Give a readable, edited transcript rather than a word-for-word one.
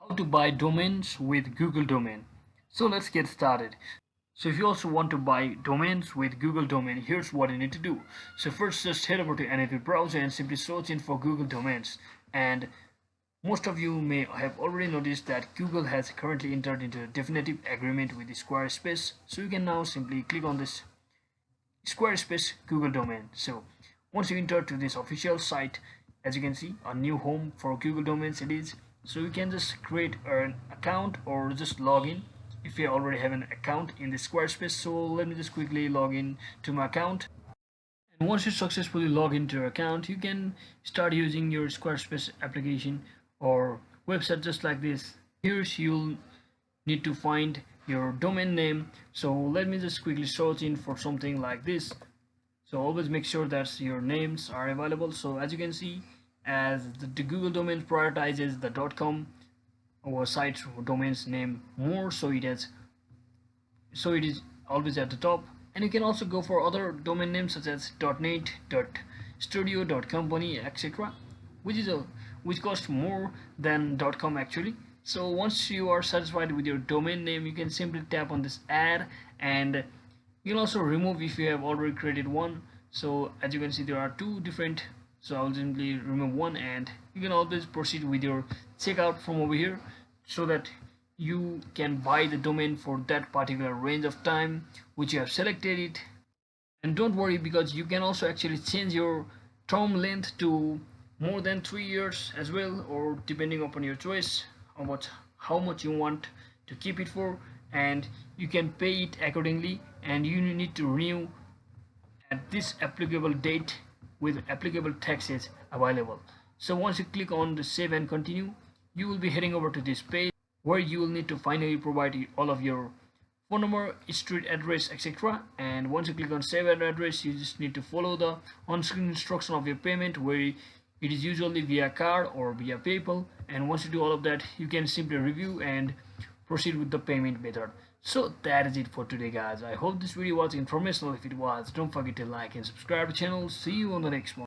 How to buy domains with Google Domain. So let's get started. So if you also want to buy domains with Google Domain, here's what you need to do. So first just head over to any of your browser and simply search in for Google Domains. And most of you may have already noticed that Google has currently entered into a definitive agreement with Squarespace. So you can now simply click on this Squarespace Google Domain. So once you enter to this official site, as you can see, a new home for Google Domains it is. So you can just create an account or just log in if you already have an account in the Squarespace. So let me just quickly log in to my account. And once you successfully log into your account, you can start using your Squarespace application or website just like this. Here you'll need to find your domain name. So let me just quickly search in for something like this. So always make sure that your names are available. So as you can see, as the Google domain prioritizes the .com or site domains name more, so it is always at the top. And you can also go for other domain names such as .net, .studio, .company, etc., which cost more than .com actually. So once you are satisfied with your domain name, you can simply tap on this add, and you can also remove if you have already created one. So as you can see, there are two different, so I'll simply remove one, and you can always proceed with your checkout from over here so that you can buy the domain for that particular range of time which you have selected it. And don't worry, because you can also actually change your term length to more than 3 years as well, or depending upon your choice about how much you want to keep it for, and you can pay it accordingly, and you need to renew at this applicable date with applicable taxes available. So once you click on the save and continue, you will be heading over to this page where you will need to finally provide all of your phone number, street address, etc. And once you click on save and address, you just need to follow the on-screen instruction of your payment, where it is usually via card or via PayPal. And once you do all of that, you can simply review and proceed with the payment method. So that is it for today, guys. I hope this video was informational. If it was, don't forget to like and subscribe to the channel. See you on the next one.